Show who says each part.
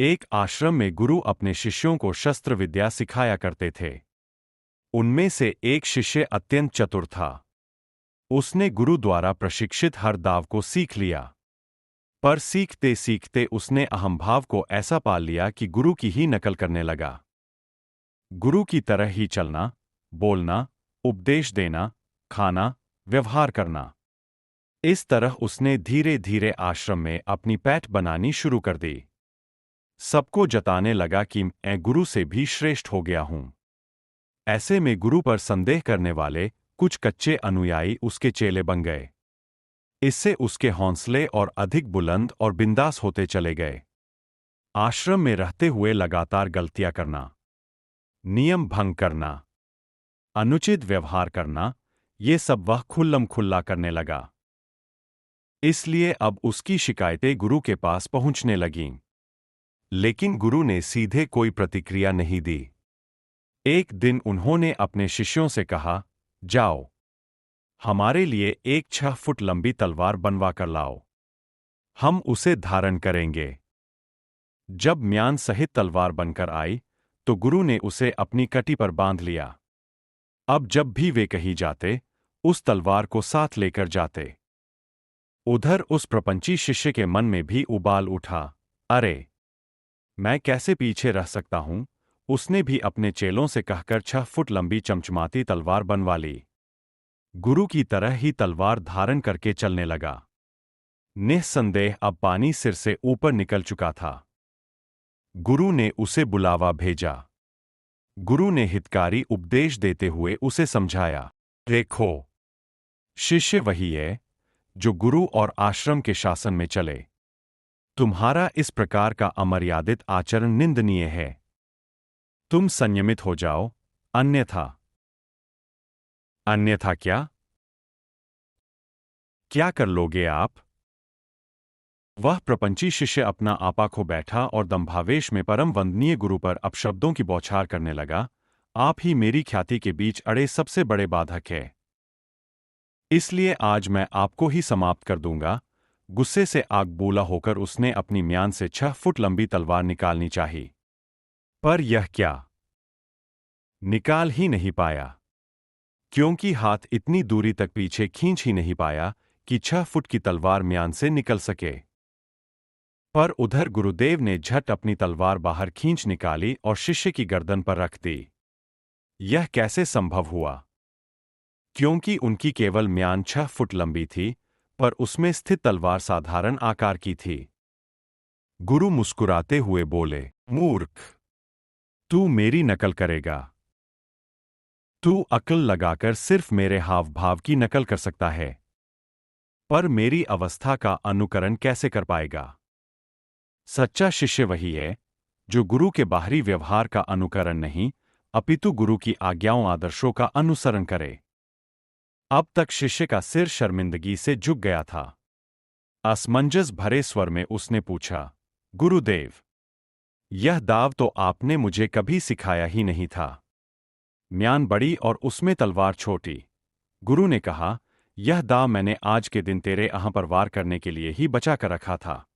Speaker 1: एक आश्रम में गुरु अपने शिष्यों को शस्त्र विद्या सिखाया करते थे। उनमें से एक शिष्य अत्यंत चतुर था। उसने गुरु द्वारा प्रशिक्षित हर दाव को सीख लिया। पर सीखते सीखते उसने अहंभाव को ऐसा पाल लिया कि गुरु की ही नकल करने लगा। गुरु की तरह ही चलना, बोलना, उपदेश देना, खाना, व्यवहार करना। इस तरह उसने धीरे धीरे आश्रम में अपनी पैठ बनानी शुरू कर दी। सबको जताने लगा कि मैं गुरु से भी श्रेष्ठ हो गया हूं। ऐसे में गुरु पर संदेह करने वाले कुछ कच्चे अनुयायी उसके चेले बन गए। इससे उसके हौसले और अधिक बुलंद और बिंदास होते चले गए। आश्रम में रहते हुए लगातार गलतियां करना, नियम भंग करना, अनुचित व्यवहार करना, ये सब वह खुल्लम खुल्ला करने लगा। इसलिए अब उसकी शिकायतें गुरु के पास पहुंचने लगीं। लेकिन गुरु ने सीधे कोई प्रतिक्रिया नहीं दी। एक दिन उन्होंने अपने शिष्यों से कहा, जाओ, हमारे लिए एक 6 फुट लंबी तलवार बनवा कर लाओ। हम उसे धारण करेंगे। जब म्यान सहित तलवार बनकर आई, तो गुरु ने उसे अपनी कटी पर बांध लिया। अब जब भी वे कहीं जाते, उस तलवार को साथ लेकर जाते। उधर उस प्रपंची शिष्य के मन में भी उबाल उठा, अरे, मैं कैसे पीछे रह सकता हूं। उसने भी अपने चेलों से कहकर 6 फुट लंबी चमचमाती तलवार बनवा ली। गुरु की तरह ही तलवार धारण करके चलने लगा। निस्संदेह अब पानी सिर से ऊपर निकल चुका था। गुरु ने उसे बुलावा भेजा। गुरु ने हितकारी उपदेश देते हुए उसे समझाया, देखो, शिष्य वही है जो गुरु और आश्रम के शासन में चले। तुम्हारा इस प्रकार का अमर्यादित आचरण निंदनीय है। तुम संयमित हो जाओ, अन्यथा। अन्यथा क्या? क्या कर लोगे आप? वह प्रपंची शिष्य अपना आपा खो बैठा और दंभावेश में परम वंदनीय गुरु पर अपशब्दों की बौछार करने लगा, आप ही मेरी ख्याति के बीच अड़े सबसे बड़े बाधक है। इसलिए आज मैं आपको ही समाप्त कर दूंगा। गुस्से से आग बूला होकर उसने अपनी म्यान से 6 फुट लंबी तलवार निकालनी चाही। पर यह क्या? निकाल ही नहीं पाया, क्योंकि हाथ इतनी दूरी तक पीछे खींच ही नहीं पाया कि 6 फुट की तलवार म्यान से निकल सके। पर उधर गुरुदेव ने झट अपनी तलवार बाहर खींच निकाली और शिष्य की गर्दन पर रख दी। यह कैसे संभव हुआ? क्योंकि उनकी केवल म्यान 6 फुट लंबी थी, पर उसमें स्थित तलवार साधारण आकार की थी। गुरु मुस्कुराते हुए बोले, मूर्ख, तू मेरी नकल करेगा। तू अक्ल लगाकर सिर्फ मेरे हाव भाव की नकल कर सकता है, पर मेरी अवस्था का अनुकरण कैसे कर पाएगा? सच्चा शिष्य वही है जो गुरु के बाहरी व्यवहार का अनुकरण नहीं, अपितु गुरु की आज्ञाओं आदर्शों का अनुसरण करे। अब तक शिष्य का सिर शर्मिंदगी से झुक गया था। असमंजस भरे स्वर में उसने पूछा, गुरुदेव, यह दाव तो आपने मुझे कभी सिखाया ही नहीं था। म्यान बड़ी और उसमें तलवार छोटी। गुरु ने कहा, यह दाव मैंने आज के दिन तेरे अहं पर वार करने के लिए ही बचा कर रखा था।